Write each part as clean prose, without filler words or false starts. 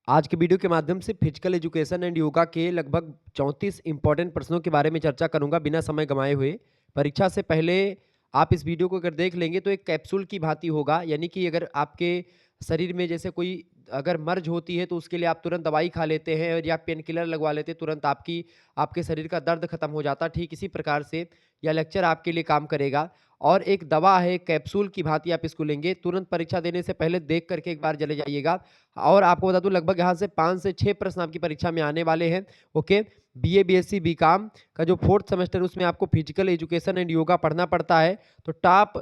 आज के वीडियो के माध्यम से फिजिकल एजुकेशन एंड योगा के लगभग 34 इंपॉर्टेंट प्रश्नों के बारे में चर्चा करूंगा बिना समय गंवाए हुए। परीक्षा से पहले आप इस वीडियो को अगर देख लेंगे तो एक कैप्सूल की भांति होगा, यानी कि अगर आपके शरीर में जैसे कोई अगर मर्ज होती है तो उसके लिए आप तुरंत दवाई खा लेते हैं और या पेन किलर लगवा लेते हैं, तुरंत आपके शरीर का दर्द खत्म हो जाता है। ठीक इसी प्रकार से यह लेक्चर आपके लिए काम करेगा और एक दवा है, कैप्सूल की भांति आप इसको लेंगे। तुरंत परीक्षा देने से पहले देख करके एक बार चले जाइएगा। और आपको बता दूं लगभग यहाँ से 5 से 6 प्रश्न आपकी परीक्षा में आने वाले हैं। ओके, बीए बीएससी बीकॉम का जो 4th सेमेस्टर उसमें आपको फिजिकल एजुकेशन एंड योगा पढ़ना पड़ता है। तो टॉप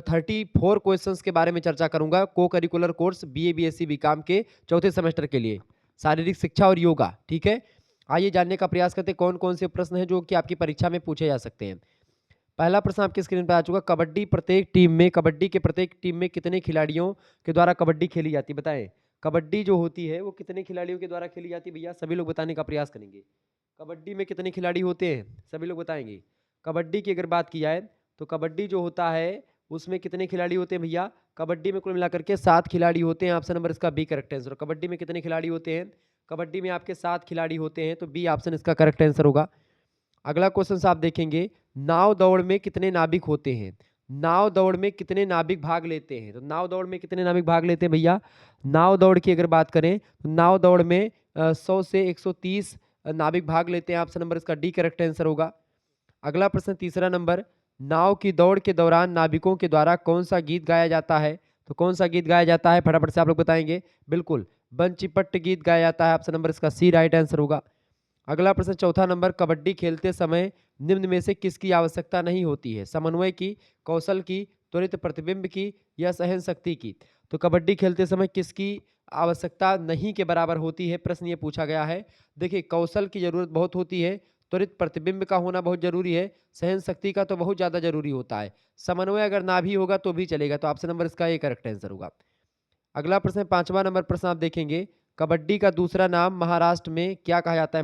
34 क्वेश्चंस के बारे में चर्चा करूंगा co-curricular course BA BSc BCom के 4थे सेमेस्टर के लिए, शारीरिक शिक्षा और योगा। ठीक है, आइए जानने का प्रयास करते हैं कौन कौन से प्रश्न हैं जो कि आपकी परीक्षा में पूछे जा सकते हैं। पहला प्रश्न आपकी स्क्रीन पर आ चुका। कबड्डी के प्रत्येक टीम में कितने खिलाड़ियों के द्वारा कबड्डी खेली जाती है, बताएं। कबड्डी जो होती है वो कितने खिलाड़ियों के द्वारा खेली जाती है भैया, सभी लोग बताने का प्रयास करेंगे। कबड्डी में कितने खिलाड़ी होते हैं, सभी लोग बताएंगे। कबड्डी की अगर बात की जाए तो कबड्डी जो होता है उसमें कितने खिलाड़ी होते हैं भैया, कबड्डी में कुल मिलाकर के 7 खिलाड़ी होते हैं। ऑप्शन नंबर इसका बी करेक्ट आंसर। कबड्डी में कितने खिलाड़ी होते हैं, कबड्डी में आपके 7 खिलाड़ी होते हैं, तो बी ऑप्शन इसका करेक्ट आंसर होगा। अगला क्वेश्चन आप देखेंगे, नाव दौड़ में कितने नाविक होते हैं, नाव दौड़ में कितने नाविक भाग लेते हैं। तो नाव दौड़ में कितने नाविक भाग लेते हैं भैया, नाव दौड़ की अगर बात करें तो नाव दौड़ में 100 से 130 नाविक भाग लेते हैं। ऑप्शन नंबर इसका डी करेक्ट आंसर होगा। अगला प्रश्न तीसरा नंबर, नाव की दौड़ के दौरान नाविकों के द्वारा कौन सा गीत गाया जाता है। तो कौन सा गीत गाया जाता है, फटाफट से आप लोग बताएंगे। बिल्कुल बंचिपट्ट गीत गाया जाता है। ऑप्शन नंबर इसका सी राइट आंसर होगा। अगला प्रश्न चौथा नंबर, कबड्डी खेलते समय निम्न में से किसकी आवश्यकता नहीं होती है, समन्वय की, कौशल की, त्वरित प्रतिबिंब की या सहन शक्ति की। तो कबड्डी खेलते समय किसकी आवश्यकता नहीं के बराबर होती है, प्रश्न ये पूछा गया है। देखिए, कौशल की जरूरत बहुत होती है, त्वरित प्रतिबिंब का होना बहुत जरूरी है, सहन शक्ति का तो बहुत ज्यादा जरूरी होता है, समन्वय अगर ना भी होगा तो भी चलेगा। तो ऑप्शन नंबर इसका ये करेक्ट आंसर होगा। अगला प्रश्न पांचवा नंबर प्रश्न आप देखेंगे, कबड्डी का दूसरा नाम महाराष्ट्र में क्या कहा जाता है।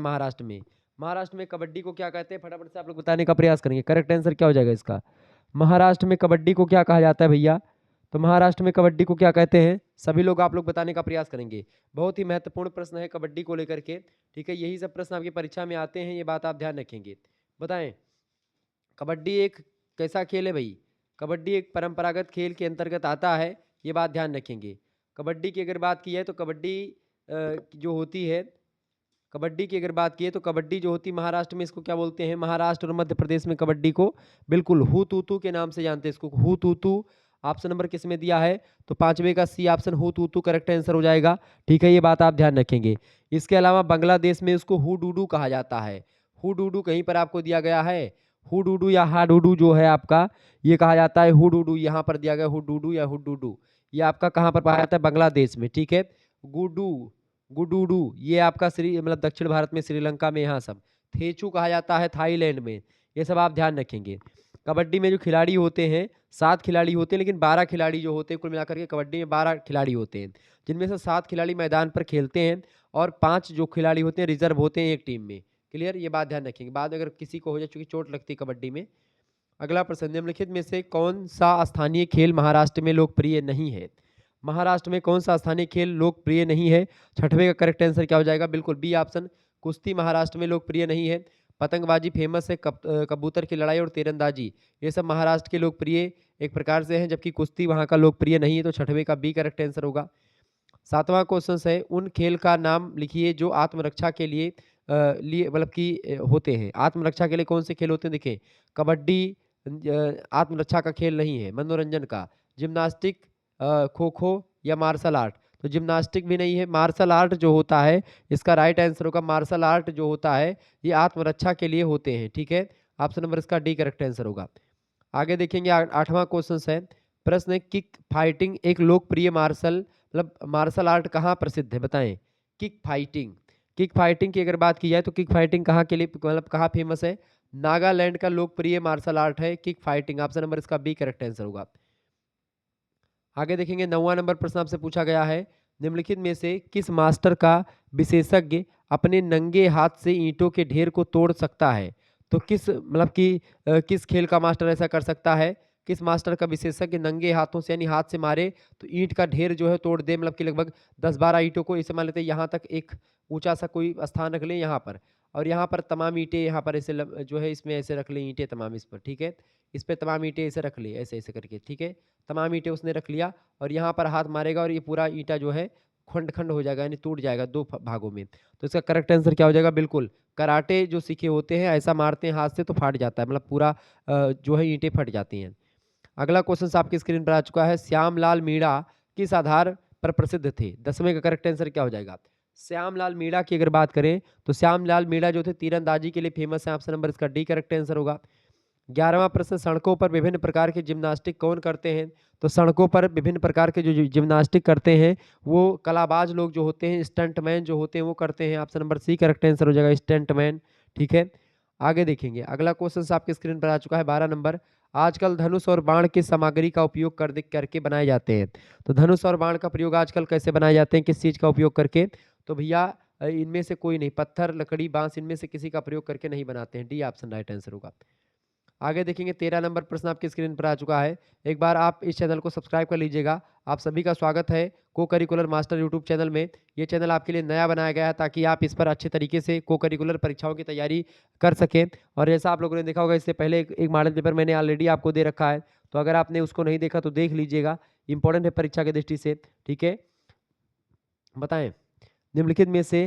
महाराष्ट्र में कबड्डी को क्या कहते हैं, फटाफट से आप लोग बताने का प्रयास करेंगे। करेक्ट आंसर क्या हो जाएगा इसका, महाराष्ट्र में कबड्डी को क्या कहा जाता है भैया। तो महाराष्ट्र में कबड्डी को क्या कहते हैं, सभी लोग आप लोग बताने का प्रयास करेंगे। बहुत ही महत्वपूर्ण प्रश्न है कबड्डी को लेकर के। ठीक है, यही सब प्रश्न आपकी परीक्षा में आते हैं, ये बात आप ध्यान रखेंगे। बताएं, कबड्डी एक कैसा खेल है भाई, कबड्डी एक परंपरागत खेल के अंतर्गत आता है, ये बात ध्यान रखेंगे। कबड्डी की अगर बात की है तो कबड्डी जो होती है, कबड्डी की अगर बात की है तो कबड्डी जो होती है महाराष्ट्र में इसको क्या बोलते हैं, महाराष्ट्र और मध्य प्रदेश में कबड्डी को बिल्कुल हू तू तू के नाम से जानते हैं इसको, हू तू तू। ऑप्शन नंबर किस में दिया है, तो पांचवे का सी ऑप्शन हू तू तू करेक्ट आंसर हो जाएगा। ठीक है, ये बात आप ध्यान रखेंगे। इसके अलावा बांग्लादेश में उसको हू डूडू कहा जाता है। हू डूडू कहीं पर आपको दिया गया है, हू डूडू या हा डूडू जो है आपका, ये कहा जाता है हू डूडू, यहाँ पर दिया गया हू डूडू या हू डूडू, ये आपका कहाँ पर पाया जाता है, बांग्लादेश में। ठीक है, गुडू गुडूडू ये आपका श्री मतलब दक्षिण भारत में, श्रीलंका में, यहाँ सब। थेचू कहा जाता है थाईलैंड में, ये सब आप ध्यान रखेंगे। कबड्डी में जो खिलाड़ी होते हैं 7 खिलाड़ी होते हैं, लेकिन 12 खिलाड़ी जो होते हैं, कुल मिलाकर के कबड्डी में 12 खिलाड़ी होते हैं, जिनमें से 7 खिलाड़ी मैदान पर खेलते हैं और 5 जो खिलाड़ी होते हैं रिजर्व होते हैं एक टीम में। क्लियर, ये बात ध्यान रखेंगे, बाद अगर किसी को हो जाए, चूंकि चोट लगती है कबड्डी में। अगला प्रश्न, निम्नलिखित में से कौन सा स्थानीय खेल महाराष्ट्र में लोकप्रिय नहीं है। महाराष्ट्र में कौन सा स्थानीय खेल लोकप्रिय नहीं है, छठवें का करेक्ट आंसर क्या हो जाएगा, बिल्कुल बी ऑप्शन, कुश्ती महाराष्ट्र में लोकप्रिय नहीं है। पतंगबाजी फेमस है, कबूतर की लड़ाई और तीरंदाजी ये सब महाराष्ट्र के लोकप्रिय एक प्रकार से हैं, जबकि कुश्ती वहाँ का लोकप्रिय नहीं है। तो छठवें का बी करेक्ट आंसर होगा। सातवां क्वेश्चन है, उन खेल का नाम लिखिए जो आत्मरक्षा के लिए मतलब कि होते हैं। आत्मरक्षा के लिए कौन से खेल होते हैं, देखिए कबड्डी आत्मरक्षा का खेल नहीं है, मनोरंजन का। जिम्नास्टिक, खो खो या मार्शल आर्ट, तो जिम्नास्टिक भी नहीं है। मार्शल आर्ट जो होता है इसका राइट आंसर होगा, मार्शल आर्ट जो होता है ये आत्मरक्षा के लिए होते हैं। ठीक है, ऑप्शन नंबर इसका डी करेक्ट आंसर होगा। आगे देखेंगे, आठवां क्वेश्चन है, प्रश्न है, किक फाइटिंग एक लोकप्रिय मार्शल आर्ट कहाँ प्रसिद्ध है, बताएं। किक फाइटिंग की अगर बात की जाए तो किक फाइटिंग कहाँ के लिए मतलब कहाँ फेमस है, नागालैंड का लोकप्रिय मार्शल आर्ट है किक फाइटिंग। ऑप्शन नंबर इसका बी करेक्ट आंसर होगा। आगे देखेंगे, 9वां नंबर प्रश्न आपसे पूछा गया है, निम्नलिखित में से किस मास्टर का विशेषज्ञ अपने नंगे हाथ से ईंटों के ढेर को तोड़ सकता है। तो किस मतलब कि किस खेल का मास्टर ऐसा कर सकता है, किस मास्टर का विशेषज्ञ नंगे हाथों से यानी हाथ से मारे तो ईंट का ढेर जो है तोड़ दे, मतलब कि लगभग 10-12 ईंटों को इसे मान लेते हैं यहाँ तक एक ऊंचा सा कोई स्थान रख लें यहाँ पर, और यहाँ पर तमाम ईंटें यहाँ पर ऐसे जो है इसमें ऐसे रख लें ईंटें तमाम इस पर, ठीक है। इस पे तमाम ईंटें ऐसे रख ले ऐसे ऐसे करके, ठीक है। तमाम ईंटें उसने रख लिया और यहाँ पर हाथ मारेगा और ये पूरा ईंटा जो है खंड खंड हो जाएगा, यानी टूट जाएगा दो भागों में। तो इसका करेक्ट आंसर क्या हो जाएगा? बिल्कुल कराटे जो सीखे होते हैं ऐसा मारते हैं हाथ से तो फाट जाता है, मतलब पूरा जो है ईंटें फट जाती हैं। अगला क्वेश्चन आपकी स्क्रीन पर आ चुका है, श्यामलाल मीणा किस आधार पर प्रसिद्ध थे? 10वें का करेक्ट आंसर क्या हो जाएगा? श्यामलाल मीणा की अगर बात करें तो श्यामलाल मीणा जो थे तीरंदाजी के लिए फेमस है, ऑप्शन नंबर इसका डी करेक्ट आंसर होगा। 11वां प्रश्न, सड़कों पर विभिन्न प्रकार के जिम्नास्टिक कौन करते हैं? तो सड़कों पर विभिन्न प्रकार के जो जिम्नास्टिक करते हैं वो कलाबाज लोग जो होते हैं, स्टंटमैन जो होते हैं वो करते हैं, option number C correct answer हो जाएगा, स्टंटमैन, ठीक है। आगे देखेंगे अगला क्वेश्चन आपके स्क्रीन पर आ चुका है 12 नंबर, आजकल धनुष और बाण किस सामग्री का उपयोग करके बनाए जाते हैं? तो धनुष और बाण का प्रयोग आजकल कैसे बनाए जाते हैं, किस चीज का उपयोग करके? तो भैया इनमें से कोई नहीं, पत्थर, लकड़ी, बांस, इनमें से किसी का प्रयोग करके नहीं बनाते हैं, डी ऑप्शन राइट आंसर होगा। आगे देखेंगे 13 नंबर प्रश्न आपकी स्क्रीन पर आ चुका है। एक बार आप इस चैनल को सब्सक्राइब कर लीजिएगा। आप सभी का स्वागत है को करिकुलर मास्टर यूट्यूब चैनल में। ये चैनल आपके लिए नया बनाया गया है ताकि आप इस पर अच्छे तरीके से को करिकुलर परीक्षाओं की तैयारी कर सकें। और जैसा आप लोगों ने देखा होगा इससे पहले एक मॉडल पेपर मैंने ऑलरेडी आपको दे रखा है, तो अगर आपने उसको नहीं देखा तो देख लीजिएगा, इंपॉर्टेंट है परीक्षा की दृष्टि से, ठीक है। बताएं निम्नलिखित में से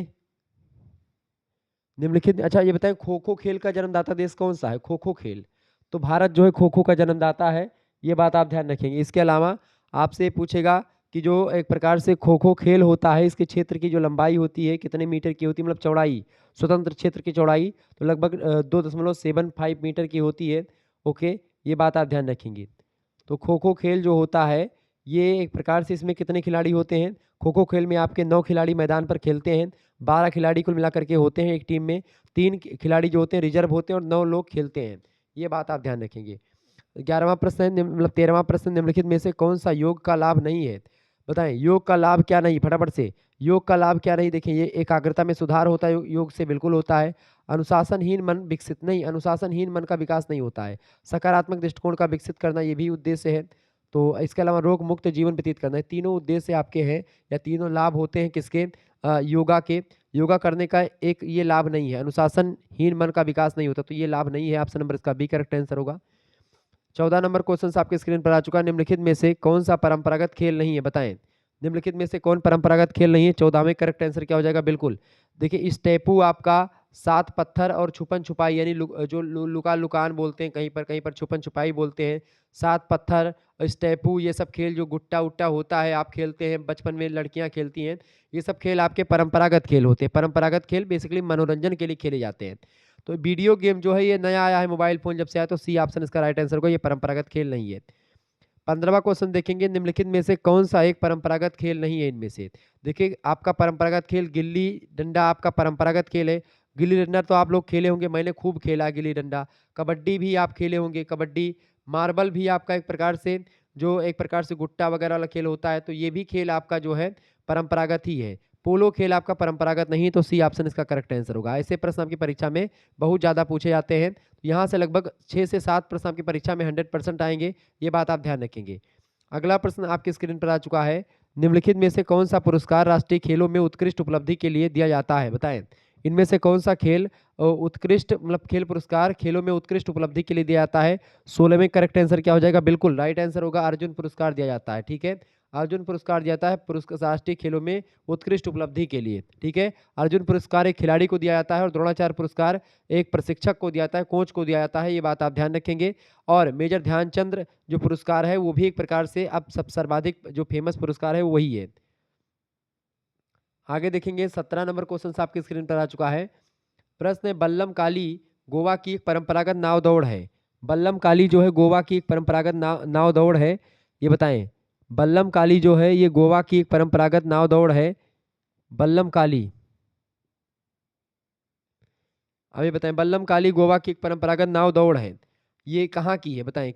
अच्छा ये बताएं खो खो खेल का जन्मदाता देश कौन सा है? खो खो खेल, तो भारत जो है खो खो का जन्मदाता है, ये बात आप ध्यान रखेंगे। इसके अलावा आपसे पूछेगा कि जो एक प्रकार से खो खो खेल होता है इसके क्षेत्र की जो लंबाई होती है कितने मीटर की होती है, मतलब चौड़ाई, स्वतंत्र क्षेत्र की चौड़ाई तो लगभग 2.75 मीटर की होती है, ओके, ये बात आप ध्यान रखेंगे। तो खो खो खेल जो होता है ये एक प्रकार से इसमें कितने खिलाड़ी होते हैं? खो खो खेल में आपके 9 खिलाड़ी मैदान पर खेलते हैं, 12 खिलाड़ी कुल मिलाकर के होते हैं एक टीम में, 3 खिलाड़ी जो होते हैं रिजर्व होते हैं और 9 लोग खेलते हैं, ये बात आप ध्यान रखेंगे। 11वां प्रश्न है मतलब 13वां प्रश्न, निम्नलिखित में से कौन सा योग का लाभ नहीं है? बताएं योग का लाभ क्या नहीं, फटाफट से योग का लाभ क्या नहीं? देखिए ये एकाग्रता में सुधार होता है, योग से बिल्कुल होता है। अनुशासनहीन मन विकसित नहीं, अनुशासनहीन मन का विकास नहीं होता है। सकारात्मक दृष्टिकोण का विकसित करना ये भी उद्देश्य है। तो इसके अलावा रोग मुक्त जीवन व्यतीत करना है, तीनों उद्देश्य आपके हैं या तीनों लाभ होते हैं किसके? योगा के। योगा करने का एक ये लाभ नहीं है, अनुशासनहीन मन का विकास नहीं होता, तो ये लाभ नहीं है, ऑप्शन नंबर इसका बी करेक्ट आंसर होगा। 14 नंबर क्वेश्चन आपके स्क्रीन पर आ चुका है, निम्नलिखित में से कौन सा परंपरागत खेल नहीं है? बताएं निम्नलिखित में से कौन परंपरागत खेल नहीं है? 14वें करेक्ट आंसर क्या हो जाएगा? बिल्कुल देखिए स्टेपू आपका 7 पत्थर और छुपन छुपाई यानी लुका लुकान बोलते हैं, कहीं पर छुपन छुपाई बोलते हैं। 7 पत्थर, स्टेपू, ये सब खेल जो गुट्टा उट्टा होता है आप खेलते हैं, बचपन में लड़कियां खेलती हैं, ये सब खेल आपके परंपरागत खेल होते हैं। परंपरागत खेल बेसिकली मनोरंजन के लिए खेले जाते हैं। तो वीडियो गेम जो है ये नया आया है, मोबाइल फोन जब से आया, तो सी ऑप्शन इसका राइट आंसर होगा, ये परंपरागत खेल नहीं है। 15वां क्वेश्चन देखेंगे, निम्नलिखित में से कौन सा एक परंपरागत खेल नहीं है इनमें से? देखिए आपका परंपरागत खेल गिल्ली डंडा आपका परंपरागत खेल है। गिल्ली डंडा तो आप लोग खेले होंगे, मैंने खूब खेला गिल्ली डंडा। कबड्डी भी आप खेले होंगे, कबड्डी। मार्बल भी आपका एक प्रकार से जो एक प्रकार से गुट्टा वगैरह वाला खेल होता है, तो ये भी खेल आपका जो है परंपरागत ही है। पोलो खेल आपका परंपरागत नहीं, तो सी ऑप्शन इसका करेक्ट आंसर होगा। ऐसे प्रश्न आपकी परीक्षा में बहुत ज़्यादा पूछे जाते हैं, यहाँ से लगभग 6 से 7 प्रश्न आपकी परीक्षा में 100% आएंगे, ये बात आप ध्यान रखेंगे। अगला प्रश्न आपकी स्क्रीन पर आ चुका है, निम्नलिखित में से कौन सा पुरस्कार राष्ट्रीय खेलों में उत्कृष्ट उपलब्धि के लिए दिया जाता है? बताएं इनमें से कौन सा खेल उत्कृष्ट मतलब खेल पुरस्कार खेलों में उत्कृष्ट उपलब्धि के लिए दिया जाता है? 16वें करेक्ट आंसर क्या हो जाएगा? बिल्कुल राइट आंसर होगा, अर्जुन पुरस्कार दिया जाता है, ठीक है। अर्जुन पुरस्कार दिया जाता है पुरस्कार राष्ट्रीय खेलों में उत्कृष्ट उपलब्धि के लिए, ठीक है। अर्जुन पुरस्कार एक खिलाड़ी को दिया जाता है और द्रोणाचार्य पुरस्कार एक प्रशिक्षक को दिया जाता है, कोच को दिया जाता है, ये बात आप ध्यान रखेंगे। और मेजर ध्यानचंद जो पुरस्कार है वो भी एक प्रकार से अब सब सर्वाधिक जो फेमस पुरस्कार है वो वही है। आगे देखेंगे 17 नंबर क्वेश्चन आपकी स्क्रीन पर आ चुका है। प्रश्न है, बल्लम काली गोवा की एक परंपरागत नाव दौड़ है। बल्लम काली जो है गोवा की एक परंपरागत नाव दौड़ है, ये बताएं। बल्लम काली जो है ये गोवा की एक परंपरागत नाव दौड़ है, बल्लम काली। अभी बताएं बल्लम काली गोवा की एक परंपरागत नाव दौड़ है, ये कहाँ की है? बताएं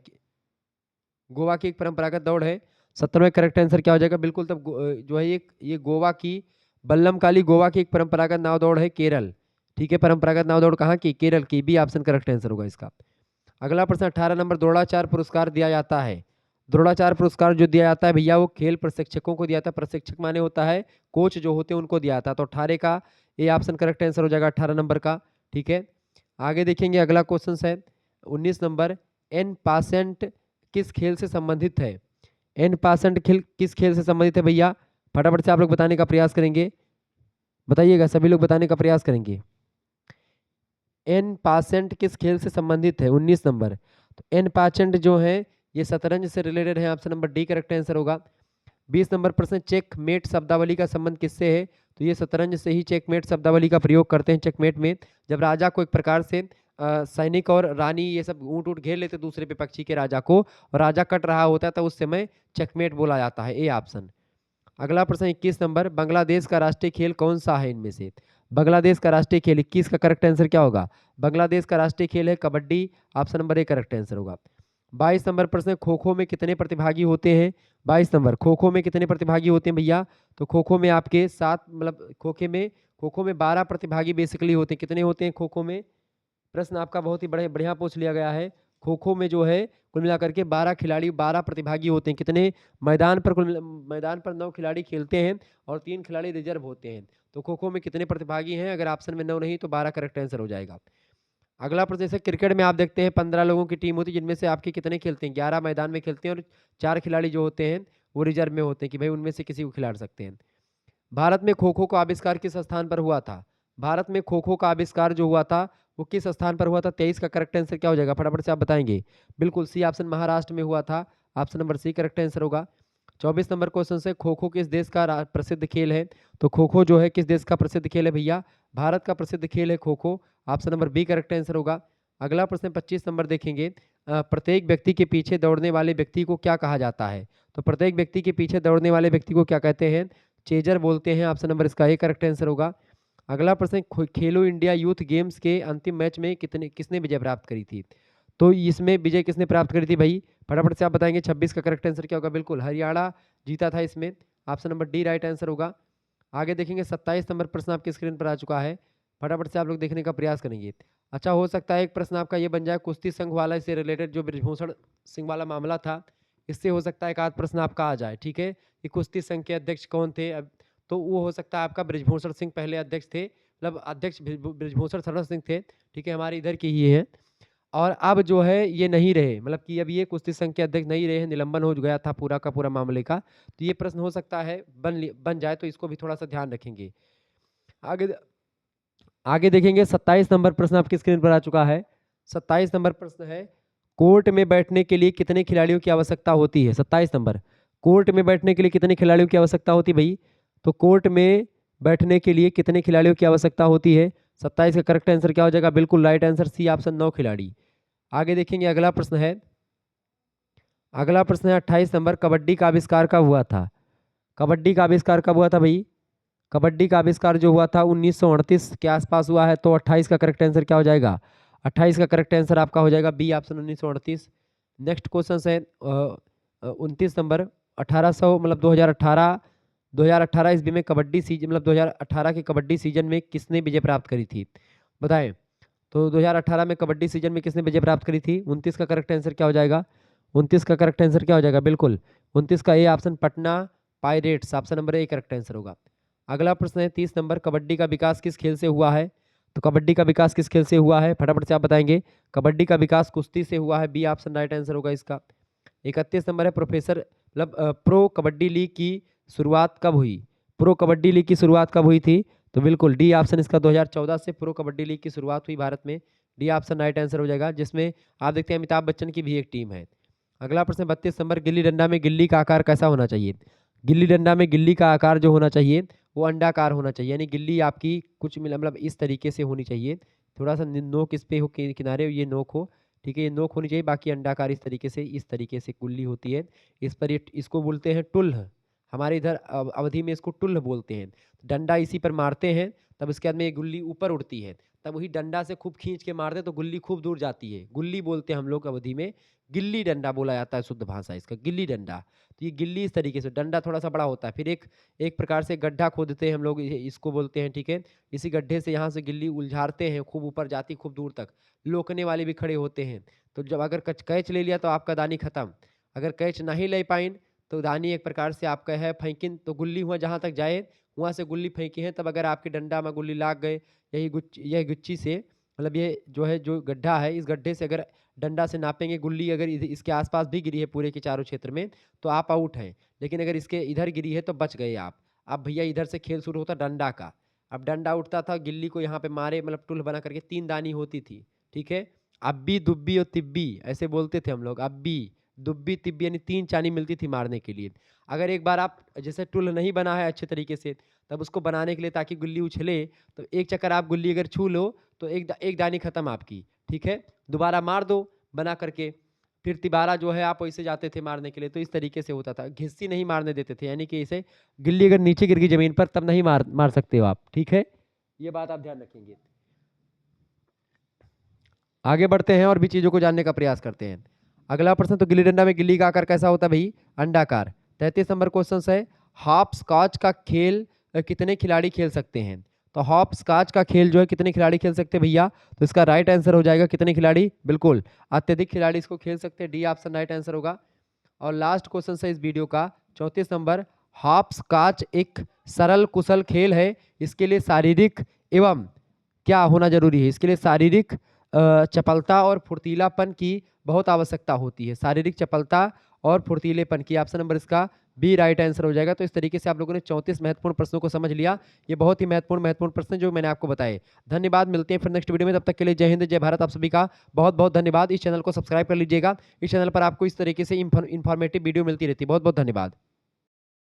गोवा की एक परंपरागत दौड़ है। 17वें करेक्ट आंसर क्या हो जाएगा? बिल्कुल तब जो है ये गोवा की बल्लम काली गोवा की एक परंपरागत नाव दौड़ है केरल, ठीक है। परंपरागत नाव दौड़ कहाँ की? केरल की, बी ऑप्शन करेक्ट आंसर होगा इसका। अगला प्रश्न 18 नंबर, द्रोणाचार्य पुरस्कार दिया जाता है। द्रोणाचार्य पुरस्कार जो दिया जाता है भैया वो खेल प्रशिक्षकों को दिया जाता है। प्रशिक्षक माने होता है कोच जो होते हैं उनको दिया जाता है। तो 18 का ए ऑप्शन करेक्ट आंसर हो जाएगा, 18 नंबर का। ठीक है, आगे देखेंगे अगला क्वेश्चन है 19 नंबर, एन पासेंट किस खेल से संबंधित है? एन पासेंट खेल किस खेल से संबंधित है भैया? फटाफट से आप लोग बताने का प्रयास करेंगे, बताइएगा, सभी लोग बताने का प्रयास करेंगे। एन पासेंट किस खेल से संबंधित है? 19 नंबर। तो एन पासेंट जो है ये शतरंज से रिलेटेड है, option number D correct answer होगा। 20 नंबर प्रश्न, चेक मेट शब्दावली का संबंध किससे है? तो ये शतरंज से ही चेकमेट शब्दावली का प्रयोग करते हैं। चेकमेट में जब राजा को एक प्रकार से सैनिक और रानी ये सब ऊंट ऊंट घेर लेते दूसरे विपक्षी के राजा को, और राजा कट रहा होता है तो उस समय चेकमेट बोला जाता है, ए ऑप्शन। अगला प्रश्न 21 नंबर, बांग्लादेश का राष्ट्रीय खेल कौन सा है इनमें से? बांग्लादेश का राष्ट्रीय खेल 21 का करेक्ट आंसर क्या होगा? बांग्लादेश का राष्ट्रीय खेल है kabaddi, option number A correct answer होगा। 22 नंबर प्रश्न, खो खो में कितने प्रतिभागी होते हैं? 22 नंबर, खो खो में कितने प्रतिभागी होते हैं भैया? तो खो खो में आपके 7, मतलब खो खो में 12 प्रतिभागी बेसिकली होते हैं। कितने होते हैं खो खो में? प्रश्न आपका बहुत ही बढ़िया पूछ लिया गया है। खो खो में जो है कुल मिलाकर के 12 खिलाड़ी, 12 प्रतिभागी होते हैं। कितने? मैदान पर 9 खिलाड़ी खेलते हैं और 3 खिलाड़ी रिजर्व होते हैं। तो खो खो में कितने प्रतिभागी हैं? अगर ऑप्शन में 9 नहीं तो 12 करेक्ट आंसर हो जाएगा। अगला प्रश्न, जैसे क्रिकेट में आप देखते हैं 15 लोगों की टीम होती है, जिनमें से आपके कितने खेलते हैं? 11 मैदान में खेलते हैं और 4 खिलाड़ी जो होते हैं वो रिजर्व में होते हैं कि भाई उनमें से किसी को खिला सकते हैं। भारत में खो खो का आविष्कार किस स्थान पर हुआ था? भारत में खो खो का आविष्कार जो हुआ था वो किस स्थान पर हुआ था? 23 का करेक्ट आंसर क्या हो जाएगा? फटाफट से आप बताएंगे। बिल्कुल सी ऑप्शन, महाराष्ट्र में हुआ था, option number C correct answer होगा। 24 नंबर क्वेश्चन से, खो खो किस देश का प्रसिद्ध खेल है? तो खो खो जो है किस देश का प्रसिद्ध खेल है भैया? भारत का प्रसिद्ध खेल है kho kho, option number B correct answer होगा। अगला प्रश्न 25 नंबर देखेंगे, प्रत्येक व्यक्ति के पीछे दौड़ने वाले व्यक्ति को क्या कहा जाता है? तो प्रत्येक व्यक्ति के पीछे दौड़ने वाले व्यक्ति को क्या कहते हैं? चेजर बोलते हैं, ऑप्शन नंबर इसका ए करेक्ट आंसर होगा। अगला प्रश्न, खेलो इंडिया यूथ गेम्स के अंतिम मैच में किसने विजय प्राप्त करी थी? तो इसमें विजय किसने प्राप्त करी थी भाई? फटाफट से आप बताएंगे। 26 का करेक्ट आंसर क्या होगा? बिल्कुल हरियाणा जीता था इसमें, option number D right answer होगा। आगे देखेंगे 27 नंबर प्रश्न आपकी स्क्रीन पर आ चुका है, फटाफट से आप लोग देखने का प्रयास करेंगे। अच्छा, हो सकता है एक प्रश्न आपका ये बन जाए कुश्ती संघ वाला से रिलेटेड, जो ब्रिजभूषण सिंह वाला मामला था, इससे हो सकता है एक आध प्रश्न आपका आ जाए। ठीक है, कि कुश्ती संघ के अध्यक्ष कौन थे? अब तो वो हो सकता है आपका ब्रिजभूषण सिंह पहले अध्यक्ष थे, मतलब अध्यक्ष ब्रिजभूषण शरण सिंह थे। ठीक है, हमारे इधर के ही हैं, और अब जो है ये नहीं रहे, मतलब कि अब ये कुश्ती संघ के अध्यक्ष नहीं रहे हैं, निलंबन हो गया था पूरा का पूरा मामले का। तो ये प्रश्न हो सकता है बन जाए, तो इसको भी थोड़ा सा ध्यान रखेंगे। आगे आगे देखेंगे 27 नंबर प्रश्न आपकी स्क्रीन पर आ चुका है। 27 नंबर प्रश्न है, कोर्ट में बैठने के लिए कितने खिलाड़ियों की आवश्यकता होती है? 27 नंबर, कोर्ट में बैठने के लिए कितने खिलाड़ियों की आवश्यकता होती है भाई? तो कोर्ट में बैठने के लिए कितने खिलाड़ियों की आवश्यकता होती है? 27 का करेक्ट आंसर क्या हो जाएगा? बिल्कुल राइट आंसर सी ऑप्शन, 9 खिलाड़ी। आगे देखेंगे अगला प्रश्न है, अगला प्रश्न है 28 नंबर, कबड्डी का आविष्कार कब हुआ था? कबड्डी का आविष्कार कब हुआ था भाई? कबड्डी का आविष्कार जो हुआ था 1938 के आसपास हुआ है। तो 28 का करेक्ट आंसर क्या हो जाएगा? 28 का करेक्ट आंसर आपका हो जाएगा बी ऑप्शन, 1938। नेक्स्ट क्वेश्चन है 29 नंबर, 1800 मतलब 2018 ईस्वी में कबड्डी सीजन, मतलब 2018 के कबड्डी सीजन में किसने विजय प्राप्त करी थी? बताएं। तो 2018 में कबड्डी सीजन में किसने विजय प्राप्त करी थी? 29 का करेक्ट आंसर क्या हो जाएगा? 29 का करेक्ट आंसर क्या हो जाएगा? बिल्कुल 29 का A option, Patna pirates, option number A correct answer होगा। अगला प्रश्न है 30 नंबर, कबड्डी का विकास किस खेल से हुआ है? तो कबड्डी का विकास किस खेल से हुआ है? फटाफट से आप बताएंगे। कबड्डी का विकास कुश्ती से हुआ है, बी ऑप्शन राइट आंसर होगा इसका। 31 नंबर है, प्रोफेसर मतलब प्रो कबड्डी लीग की शुरुआत कब हुई? प्रो कबड्डी लीग की शुरुआत कब हुई थी? तो बिल्कुल डी ऑप्शन इसका, 2014 से प्रो कबड्डी लीग की शुरुआत हुई भारत में, डी ऑप्शन राइट आंसर हो जाएगा, जिसमें आप देखते हैं अमिताभ बच्चन की भी एक टीम है। अगला प्रश्न 32 नंबर, गिल्ली डंडा में गिल्ली का आकार कैसा होना चाहिए? गिल्ली डंडा में गिल्ली का आकार जो होना चाहिए वो अंडाकार होना चाहिए, यानी गिल्ली आपकी कुछ मतलब इस तरीके से होनी चाहिए, थोड़ा सा नोक इस पे हो, किनारे ये नोक हो। ठीक है, ये नोक होनी चाहिए, बाकी अंडाकार इस तरीके से गुल्ली होती है। इस पर इसको बोलते हैं टुल्ह, हमारे इधर अवधि में इसको टुल्ह बोलते हैं। डंडा इसी पर मारते हैं, तब इसके बाद में ये गुल्ली ऊपर उड़ती है, तब वही डंडा से खूब खींच के मारते हैं तो गुल्ली खूब दूर जाती है, गुल्ली बोलते हैं हम लोग अवधि में, गिल्ली डंडा बोला जाता है शुद्ध भाषा इसका, गिल्ली डंडा। तो ये गिल्ली इस तरीके से, डंडा थोड़ा सा बड़ा होता है। फिर एक एक प्रकार से गड्ढा खोदते हैं हम लोग, इसको बोलते हैं, ठीक है। इसी गड्ढे से यहाँ से गिल्ली उलझाते हैं, खूब ऊपर जाती, खूब दूर तक। लोकने वाले भी खड़े होते हैं। तो जब अगर कैच ले लिया तो आपका दानी खत्म, अगर कैच नहीं ले पाइन तो दानी एक प्रकार से आपका है फेंकिन, तो गुल्ली हुआ जहाँ तक जाए वहाँ से गुल्ली फेंकी है, तब अगर आपके डंडा में गुल्ली लाग गए, यही गुच्ची से, मतलब ये जो है जो गड्ढा है, इस गड्ढे से अगर डंडा से नापेंगे, गुल्ली अगर इसके आसपास भी गिरी है पूरे के चारों क्षेत्र में, तो आप आउट हैं। लेकिन अगर इसके इधर गिरी है तो बच गए आप। अब भैया इधर से खेल शुरू होता डंडा का। अब डंडा उठता था, गिल्ली को यहाँ पे मारे, मतलब टुल बना करके 3 दानी होती थी, ठीक है। अब्बी, दुब्बी और तिब्बी ऐसे बोलते थे हम लोग। अब्बी, दुब्बी, तिब्बी, यानी 3 चानी मिलती थी मारने के लिए। अगर एक बार आप जैसे टुल नहीं बना है अच्छे तरीके से, तब उसको बनाने के लिए ताकि गुल्ली उछले, तो एक चक्कर आप गुल्ली अगर छू लो तो एक दानी खत्म आपकी, ठीक है। दोबारा मार दो बना करके, फिर तिबारा जो है आप वैसे जाते थे मारने के लिए। तो इस तरीके से होता था, घिस्सी नहीं मारने देते थे, यानी कि इसे गिल्ली अगर नीचे गिर गई जमीन पर तब नहीं मार सकते हो आप, ठीक है। ये बात आप ध्यान रखेंगे। आगे बढ़ते हैं और भी चीजों को जानने का प्रयास करते हैं। अगला प्रश्न, तो गिल्ली डंडा में गिल्ली का आकार कैसा होता है भाई? अंडाकार। 33 नंबर क्वेश्चन है, हॉप स्कॉच का खेल कितने खिलाड़ी खेल सकते हैं? तो हॉप स्कॉच का खेल जो है कितने खिलाड़ी खेल सकते हैं भैया? तो इसका राइट आंसर हो जाएगा कितने खिलाड़ी? बिल्कुल अत्यधिक खिलाड़ी इसको खेल सकते हैं, डी ऑप्शन राइट आंसर होगा। और लास्ट क्वेश्चन है इस वीडियो का, 34 नंबर, हॉप स्कॉच एक सरल कुशल खेल है, इसके लिए शारीरिक एवं क्या होना जरूरी है? इसके लिए शारीरिक चपलता और फुर्तीलापन की बहुत आवश्यकता होती है। शारीरिक चपलता और फुर्तीलेपन की, ऑप्शन नंबर इसका बी राइट आंसर हो जाएगा। तो इस तरीके से आप लोगों ने 34 महत्वपूर्ण प्रश्नों को समझ लिया। ये बहुत ही महत्वपूर्ण प्रश्न जो मैंने आपको बताए। धन्यवाद, मिलते हैं फिर नेक्स्ट वीडियो में, तब तक के लिए जय हिंद जय भारत। आप सभी का बहुत बहुत धन्यवाद। इस चैनल को सब्सक्राइब कर लीजिएगा, इस चैनल पर आपको इस तरीके से इंफॉर्मेटिव वीडियो मिलती रहती है। बहुत बहुत धन्यवाद।